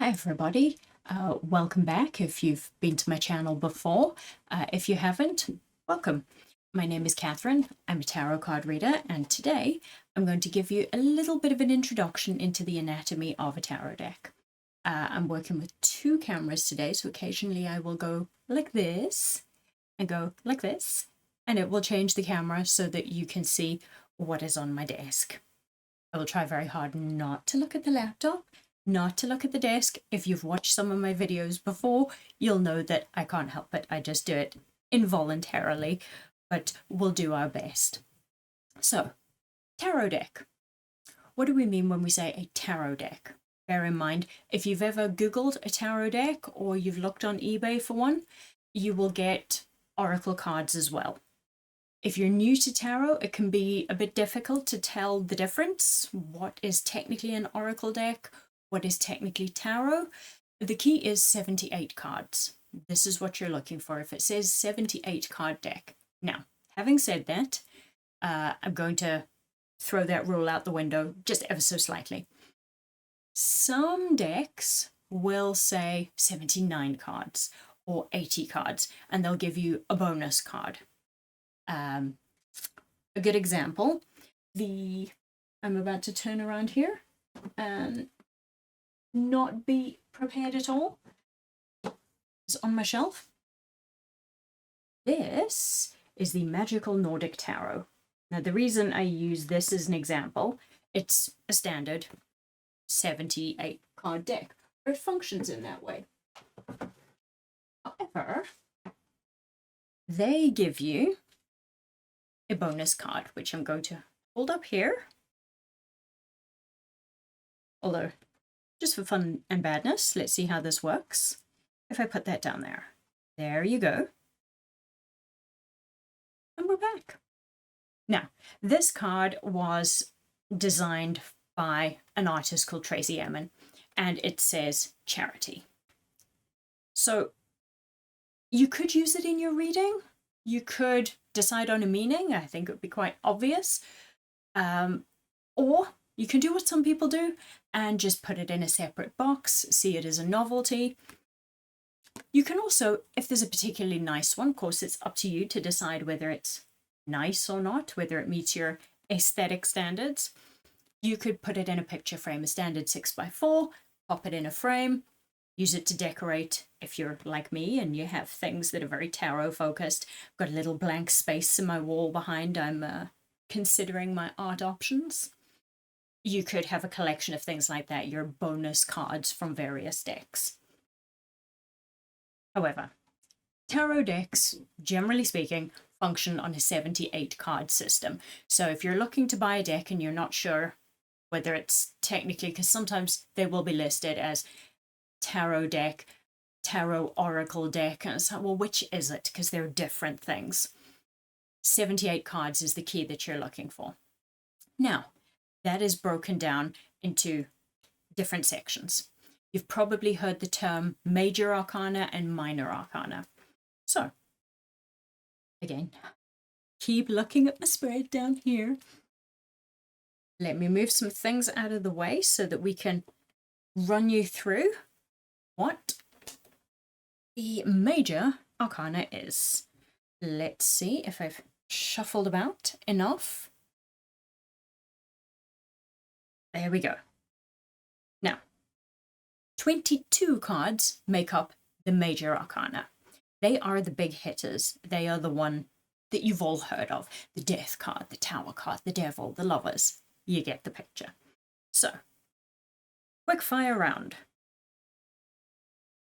Hi everybody, welcome back if you've been to my channel before. If you haven't, welcome. My name is Catherine, I'm a tarot card reader, and today I'm going to give you a little bit of an introduction into the anatomy of a tarot deck. I'm working with two cameras today, so occasionally I will go like this and go like this, and it will change the camera so that you can see what is on my desk. I will try very hard not to look at the laptop, not to look at the desk. If you've watched some of my videos before, you'll know that I can't help it. I just do it involuntarily, but we'll do our best. So, tarot deck. What do we mean when we say a tarot deck? Bear in mind, if you've ever Googled a tarot deck or you've looked on eBay for one, you will get oracle cards as well. If you're new to tarot, it can be a bit difficult to tell the difference. What is technically an oracle deck? What is technically tarot? The key is 78 cards. This is what you're looking for if it says 78 card deck. Now, having said that, I'm going to throw that rule out the window just ever so slightly. Some decks will say 79 cards or 80 cards, and they'll give you a bonus card. A good example, I'm about to turn around here and not be prepared at all. It's on my shelf. This is the Magical Nordic Tarot. Now, the reason I use this as an example, it's a standard 78 card deck, or it functions in that way. However, they give you a bonus card, which I'm going to hold up here. Although, just for fun and badness, let's see how this works. If I put that down there, there you go. And we're back. Now, this card was designed by an artist called Tracy Emin, and it says charity. So you could use it in your reading. You could decide on a meaning. I think it would be quite obvious. Or you can do what some people do and just put it in a separate box, see it as a novelty. You can also, if there's a particularly nice one, of course, it's up to you to decide whether it's nice or not, whether it meets your aesthetic standards. You could put it in a picture frame, a standard 6x4, pop it in a frame, use it to decorate if you're like me and you have things that are very tarot focused. I've got a little blank space in my wall behind. I'm considering my art options. You could have a collection of things like that, your bonus cards from various decks. However, tarot decks, generally speaking, function on a 78 card system. So if you're looking to buy a deck and you're not sure whether it's technically, because sometimes they will be listed as tarot deck, tarot oracle deck, and it's like, well, which is it? Because they're different things. 78 cards is the key that you're looking for. Now, that is broken down into different sections. You've probably heard the term major arcana and minor arcana. So, again, keep looking at my spread down here. Let me move some things out of the way so that we can run you through what the major arcana is. Let's see if I've shuffled about enough. There we go. Now, 22 cards make up the major arcana. They are the big hitters. They are the one that you've all heard of. The death card, the tower card, the devil, the lovers. You get the picture. So, quick fire round.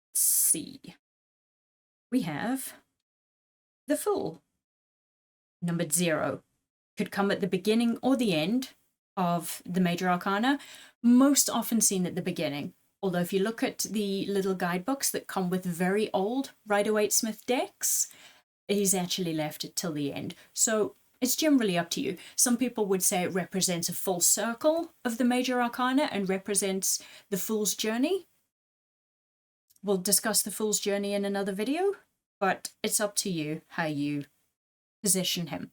Let's see. We have the Fool. Numbered 0. Could come at the beginning or the end of the major arcana, most often seen at the beginning. Although if you look at the little guidebooks that come with very old Rider-Waite-Smith decks, he's actually left it till the end. So it's generally up to you. Some people would say it represents a full circle of the major arcana and represents the Fool's journey. We'll discuss the Fool's journey in another video, but it's up to you how you position him.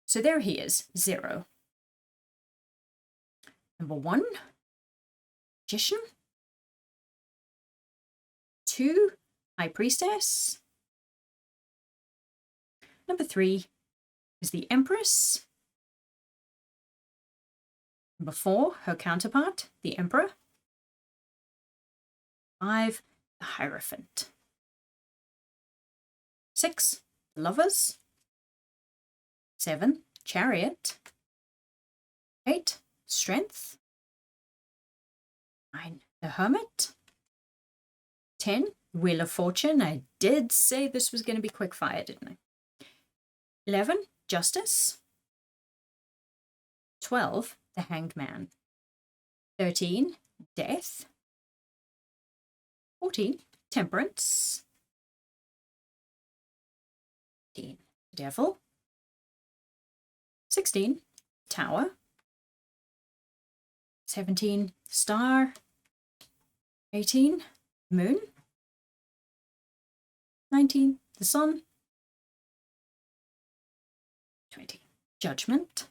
So there he is, 0. Number 1, Magician. 2, High Priestess. Number 3 is the Empress. Number 4, her counterpart, the Emperor. 5, the Hierophant. 6, the Lovers. 7, Chariot. 8, Strength. 9, the Hermit. 10, Wheel of Fortune. I did say this was going to be quick fire, didn't I? 11, Justice. 12, the Hanged Man. 13, Death. 14, Temperance. 15, Devil. 16, Tower. 17, Star. 18, Moon. 19, the Sun. 20, Judgment.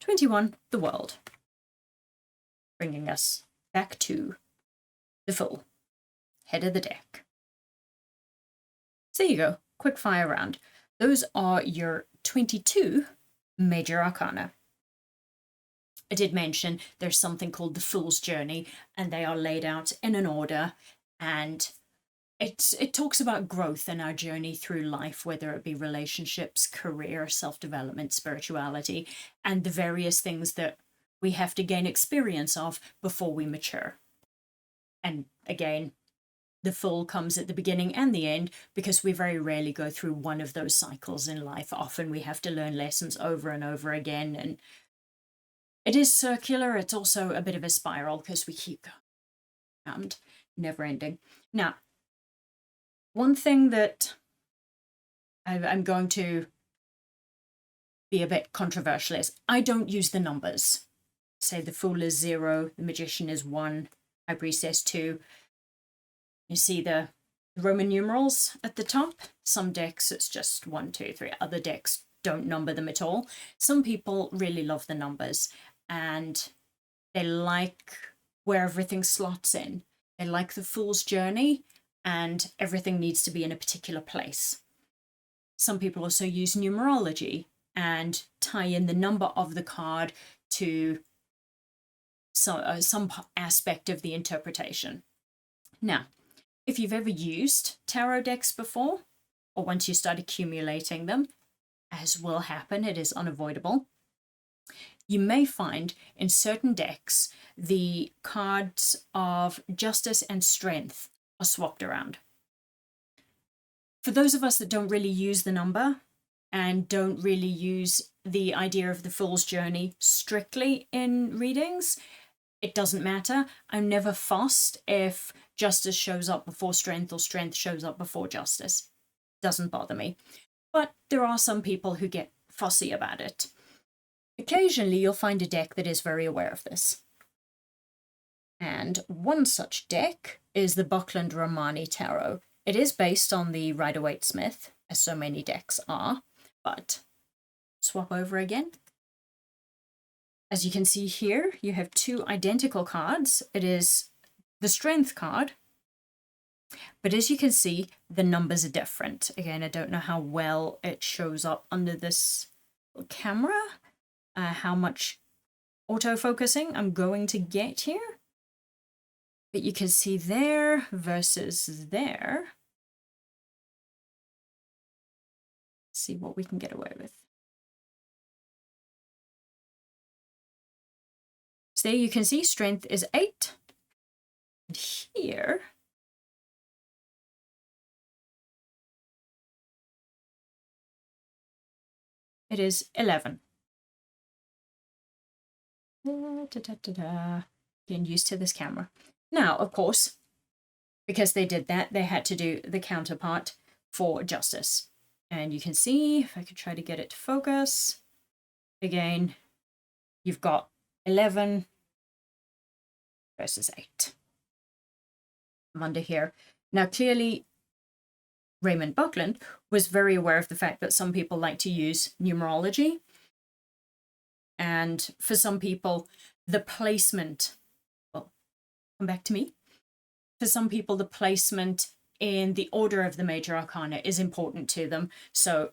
21, the World. Bringing us back to the full head of the deck. So there you go, quick fire round. Those are your 22 major arcana. I did mention there's something called the Fool's Journey, and they are laid out in an order, and it talks about growth in our journey through life, whether it be relationships, career, self-development, spirituality, and the various things that we have to gain experience of before we mature. And again, the Fool comes at the beginning and the end, because we very rarely go through one of those cycles in life. Often we have to learn lessons over and over again, and it is circular. It's also a bit of a spiral because we keep going and never ending. Now, one thing that I'm going to be a bit controversial is I don't use the numbers. Say the Fool is 0, the Magician is 1, High Priestess 2. You see the Roman numerals at the top. Some decks it's just 1, 2, 3. Other decks don't number them at all. Some people really love the numbers, and they like where everything slots in. They like the Fool's Journey, and everything needs to be in a particular place. Some people also use numerology and tie in the number of the card to some aspect of the interpretation. Now, if you've ever used tarot decks before, or once you start accumulating them, as will happen, it is unavoidable, you may find in certain decks the cards of Justice and Strength are swapped around. For those of us that don't really use the number and don't really use the idea of the Fool's Journey strictly in readings, it doesn't matter. I'm never fussed if Justice shows up before Strength or Strength shows up before Justice. Doesn't bother me. But there are some people who get fussy about it. Occasionally you'll find a deck that is very aware of this. And one such deck is the Buckland Romani Tarot. It is based on the Rider-Waite-Smith, as so many decks are, but swap over again. As you can see here, you have 2 identical cards. It is the Strength card, but as you can see, the numbers are different. Again, I don't know how well it shows up under this camera, how much autofocusing I'm going to get here. But you can see there versus there. Let's see what we can get away with. So there you can see Strength is 8. And here, it is 11. Getting used to this camera. Now, of course, because they did that, they had to do the counterpart for Justice. And you can see, if I could try to get it to focus, again, you've got 11 versus 8. I'm under here. Now, clearly, Raymond Buckland was very aware of the fact that some people like to use numerology. And for some people, the placement, well, come back to me. For some people, the placement in the order of the major arcana is important to them. So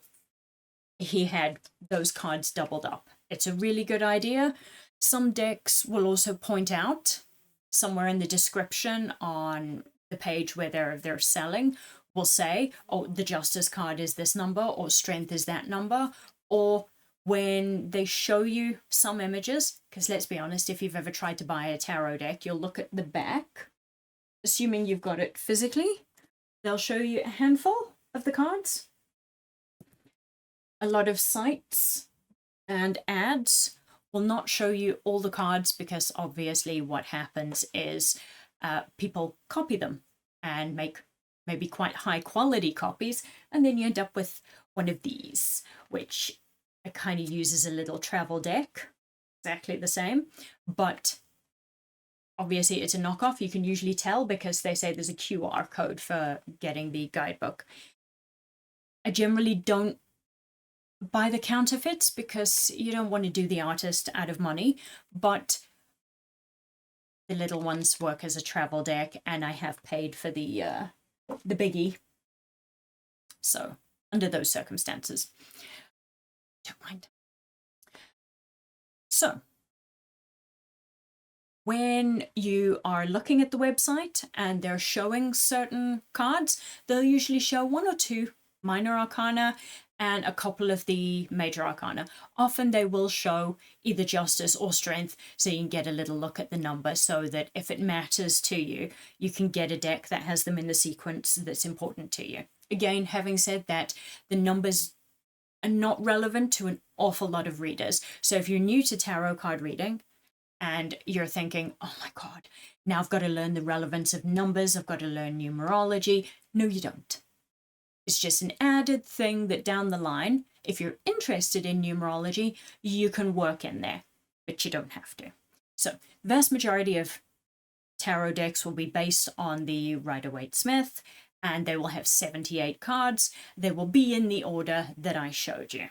he had those cards doubled up. It's a really good idea. Some decks will also point out somewhere in the description on the page where they're selling, will say, oh, the Justice card is this number, or Strength is that number, or when they show you some images, because let's be honest, if you've ever tried to buy a tarot deck, you'll look at the back, assuming you've got it physically, they'll show you a handful of the cards. A lot of sites and ads will not show you all the cards, because obviously what happens is people copy them and make maybe quite high quality copies, and then you end up with one of these, which it kind of uses a little travel deck, exactly the same, but obviously it's a knockoff. You can usually tell because they say there's a QR code for getting the guidebook. I generally don't buy the counterfeits because you don't want to do the artist out of money, but the little ones work as a travel deck, and I have paid for the biggie. So under those circumstances, don't mind. So when you are looking at the website and they're showing certain cards, they'll usually show one or two minor arcana and a couple of the major arcana. Often they will show either Justice or Strength, so you can get a little look at the number, so that if it matters to you, you can get a deck that has them in the sequence that's important to you. Again, having said that, the numbers are not relevant to an awful lot of readers. So if you're new to tarot card reading and you're thinking, oh my God, now I've got to learn the relevance of numbers, I've got to learn numerology. No, you don't. It's just an added thing that down the line, if you're interested in numerology, you can work in there, but you don't have to. So vast majority of tarot decks will be based on the Rider-Waite-Smith, and they will have 78 cards. They will be in the order that I showed you.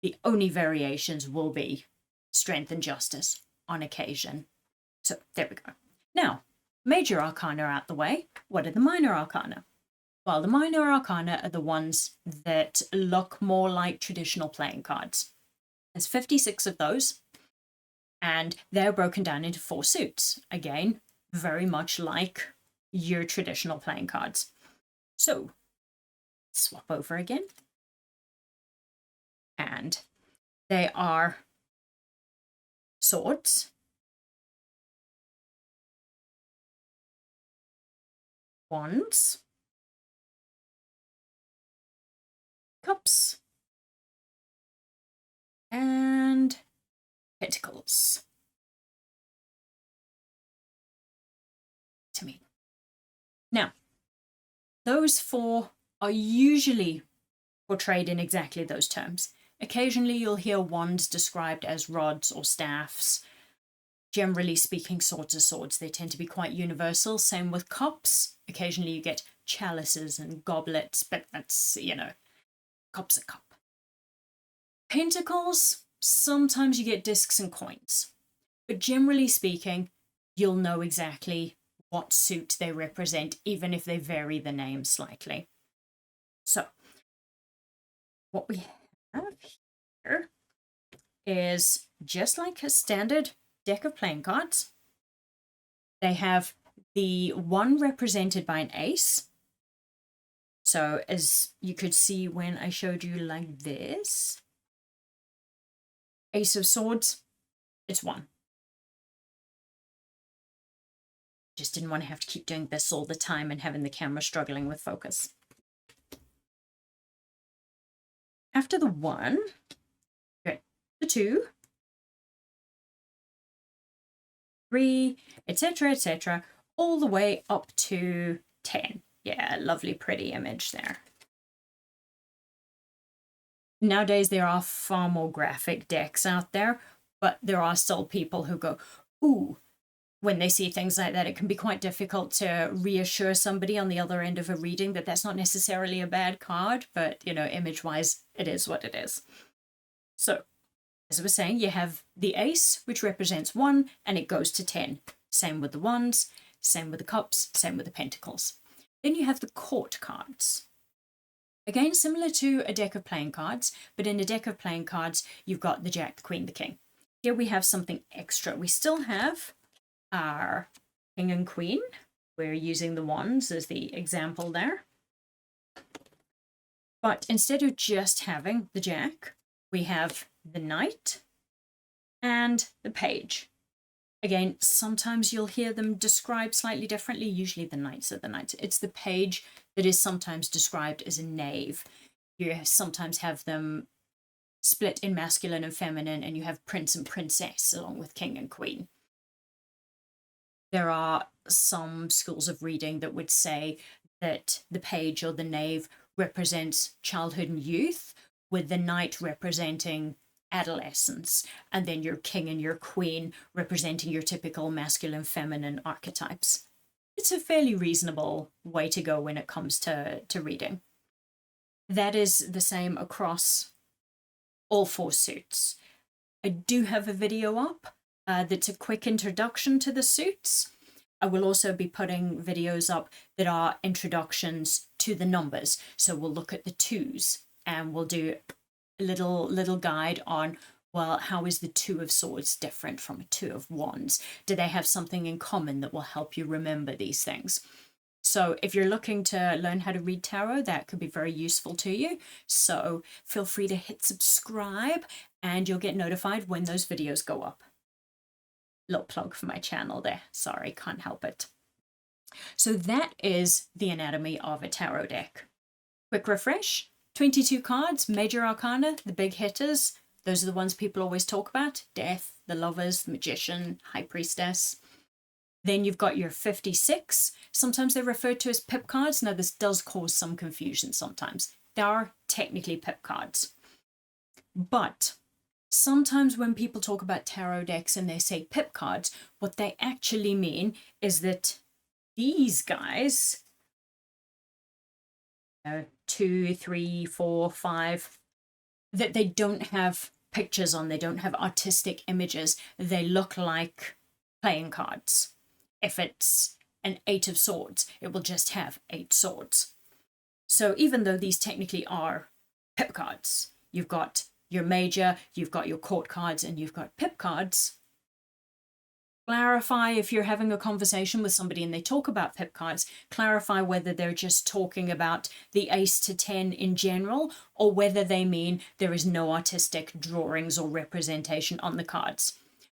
The only variations will be Strength and Justice on occasion. So there we go. Now, major arcana out the way. What are the minor arcana? Well, the minor arcana are the ones that look more like traditional playing cards. There's 56 of those, and they're broken down into 4 suits. Again, very much like your traditional playing cards. So, swap over again. And they are swords, wands, cups, and pentacles. To me. Now, those 4 are usually portrayed in exactly those terms. Occasionally you'll hear wands described as rods or staffs. Generally speaking, swords are swords. They tend to be quite universal. Same with cups. Occasionally you get chalices and goblets, but that's, cup's a cup. Pentacles, sometimes you get discs and coins. But generally speaking, you'll know exactly what suit they represent, even if they vary the name slightly. So, what we have here is just like a standard deck of playing cards. They have the one represented by an ace. So as you could see when I showed you like this, Ace of Swords, it's 1. Just didn't want to have to keep doing this all the time and having the camera struggling with focus. After the 1, okay, the 2, 3, etc., all the way up to 10. Yeah, lovely, pretty image there. Nowadays, there are far more graphic decks out there, but there are still people who go, ooh, when they see things like that, it can be quite difficult to reassure somebody on the other end of a reading that that's not necessarily a bad card, but, image-wise, it is what it is. So, as I was saying, you have the ace, which represents 1, and it goes to 10. Same with the wands. same with the cups, same with the pentacles. Then you have the court cards. Again, similar to a deck of playing cards, but in a deck of playing cards, you've got the Jack, the Queen, the King. Here we have something extra. We still have our King and Queen. We're using the wands as the example there. But instead of just having the Jack, we have the Knight and the Page. Again, sometimes you'll hear them described slightly differently. Usually the Knights are the Knights. It's the Page that is sometimes described as a knave. You sometimes have them split in masculine and feminine, and you have Prince and Princess along with King and Queen. There are some schools of reading that would say that the Page or the Knave represents childhood and youth, with the Knight representing adolescence, and then your King and your Queen representing your typical masculine, feminine archetypes. It's a fairly reasonable way to go when it comes to reading. That is the same across all 4 suits. I do have a video up that's a quick introduction to the suits. I will also be putting videos up that are introductions to the numbers. So we'll look at the 2s and we'll do a little guide on, well, how is the 2 of Swords different from a 2 of Wands? Do they have something in common that will help you remember these things? So if you're looking to learn how to read tarot, that could be very useful to you. So feel free to hit subscribe and you'll get notified when those videos go up. Little plug for my channel there. Sorry, can't help it. So that is the anatomy of a tarot deck. Quick refresh. 22 cards, major arcana, the big hitters. Those are the ones people always talk about. Death, the Lovers, the Magician, High Priestess. Then you've got your 56. Sometimes they're referred to as pip cards. Now, this does cause some confusion sometimes. They are technically pip cards. But sometimes when people talk about tarot decks and they say pip cards, what they actually mean is that these guys, 2, 3, 4, 5, that they don't have pictures on, they don't have artistic images. They look like playing cards. If it's an 8 of Swords, it will just have 8 swords. So even though these technically are pip cards, you've got your major, you've got your court cards, and you've got pip cards. Clarify if you're having a conversation with somebody and they talk about pip cards, clarify whether they're just talking about the ace to 10 in general, or whether they mean there is no artistic drawings or representation on the cards.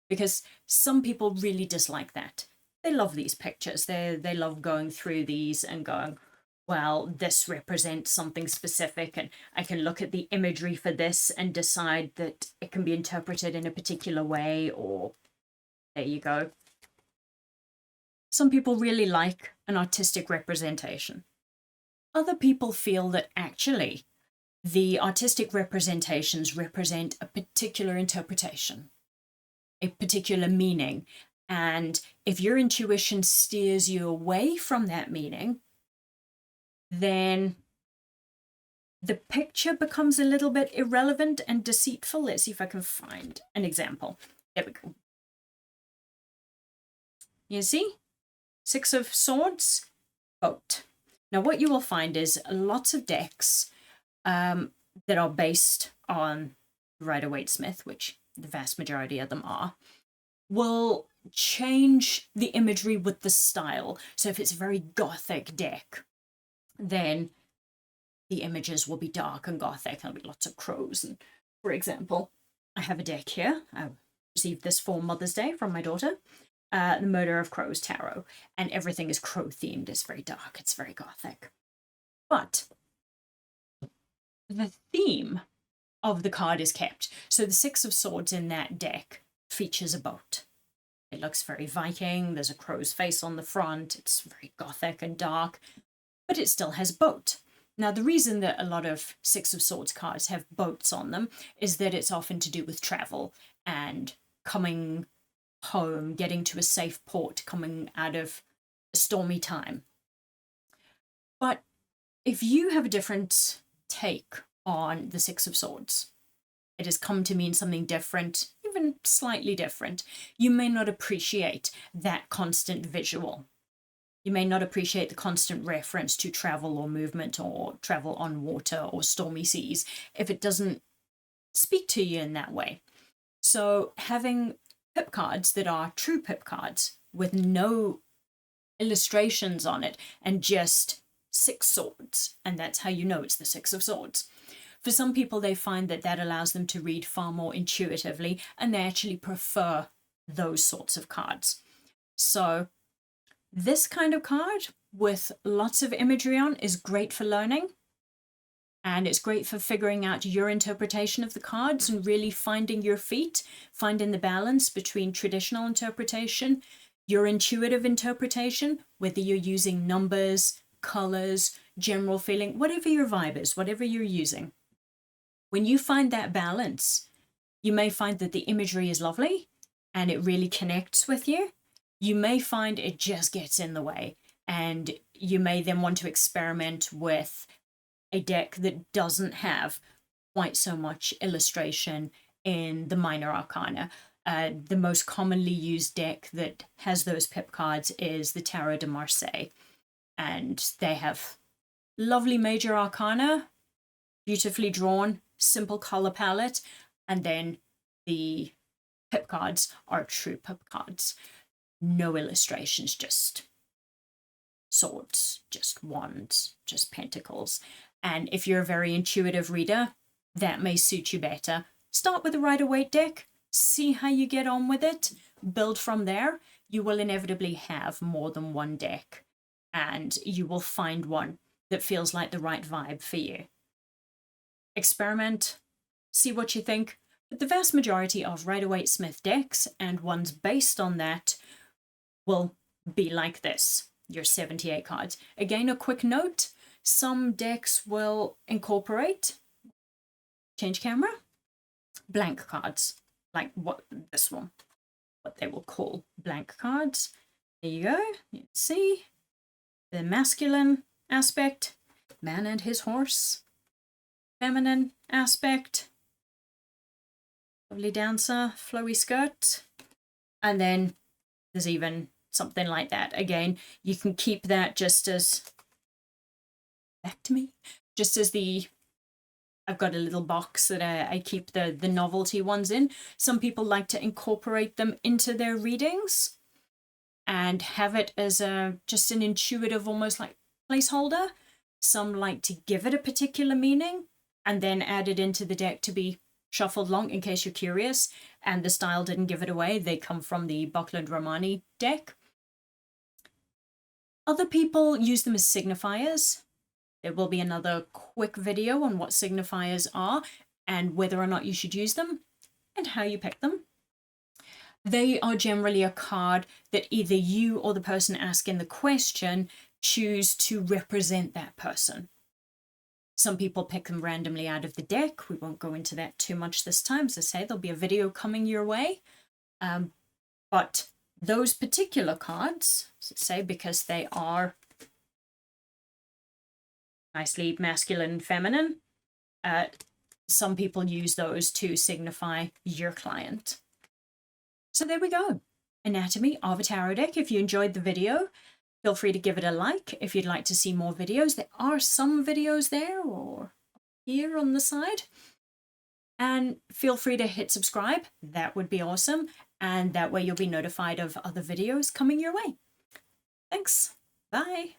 Because some people really dislike that. They love these pictures. They love going through these and going, well, this represents something specific, and I can look at the imagery for this and decide that it can be interpreted in a particular way, or there you go. Some people really like an artistic representation. Other people feel that actually the artistic representations represent a particular interpretation, a particular meaning. And if your intuition steers you away from that meaning, then the picture becomes a little bit irrelevant and deceitful. Let's see if I can find an example. There we go. You see? 6 of Swords, boat. Now what you will find is lots of decks that are based on Rider-Waite-Smith, which the vast majority of them are, will change the imagery with the style. So if it's a very gothic deck, then the images will be dark and gothic. There'll be lots of crows. And for example, I have a deck here. I received this for Mother's Day from my daughter. The Murder of Crows Tarot. And everything is crow themed. It's very dark. It's very gothic. But the theme of the card is kept. So the 6 of Swords in that deck features a boat. It looks very Viking. There's a crow's face on the front. It's very gothic and dark, but it still has boat. Now, the reason that a lot of 6 of Swords cards have boats on them is that it's often to do with travel and coming home, getting to a safe port, coming out of a stormy time. But if you have a different take on the 6 of Swords, it has come to mean something different, even slightly different, you may not appreciate that constant visual. You may not appreciate the constant reference to travel or movement or travel on water or stormy seas if it doesn't speak to you in that way. So having pip cards that are true pip cards with no illustrations on it and just 6 swords, and that's how you know it's the 6 of swords. For some people, they find that that allows them to read far more intuitively, and they actually prefer those sorts of cards. So this kind of card with lots of imagery on is great for learning, and it's great for figuring out your interpretation of the cards and really finding your feet, finding the balance between traditional interpretation, your intuitive interpretation, whether you're using numbers, colors, general feeling, whatever your vibe is, whatever you're using. When you find that balance, you may find that the imagery is lovely and it really connects with you. You may find it just gets in the way, and you may then want to experiment with a deck that doesn't have quite so much illustration in the minor arcana. The most commonly used deck that has those pip cards is the Tarot de Marseille, and they have lovely major arcana, beautifully drawn, simple color palette, and then the pip cards are true pip cards. No illustrations, just swords, just wands, just pentacles. And if you're a very intuitive reader, that may suit you better. Start with a Rider-Waite deck, see how you get on with it, build from there. You will inevitably have more than one deck, and you will find one that feels like the right vibe for you. Experiment, see what you think, but the vast majority of Rider-Waite Smith decks and ones based on that will be like this, your 78 cards. Again, a quick note, some decks will incorporate, change camera, blank cards, like this one, what they will call blank cards. There you go, you can see the masculine aspect, man and his horse, feminine aspect, lovely dancer, flowy skirt, and then there's even something like that. Again, you can keep that just as, back to me, just as the, I've got a little box that I keep the novelty ones in. Some people like to incorporate them into their readings and have it as just an intuitive, almost like placeholder. Some like to give it a particular meaning and then add it into the deck to be shuffled along in case you're curious. And the style didn't give it away. They come from the Buckland Romani deck. Other people use them as signifiers. There will be another quick video on what signifiers are and whether or not you should use them and how you pick them. They are generally a card that either you or the person asking the question choose to represent that person. Some people pick them randomly out of the deck. We won't go into that too much this time. As I say, there'll be a video coming your way. But those particular cards, as I say, because they are nicely masculine and feminine, some people use those to signify your client. So there we go. Anatomy of a tarot deck. If you enjoyed the video, feel free to give it a like. If you'd like to see more videos, there are some videos there or here on the side. And feel free to hit subscribe. That would be awesome. And that way you'll be notified of other videos coming your way. Thanks. Bye.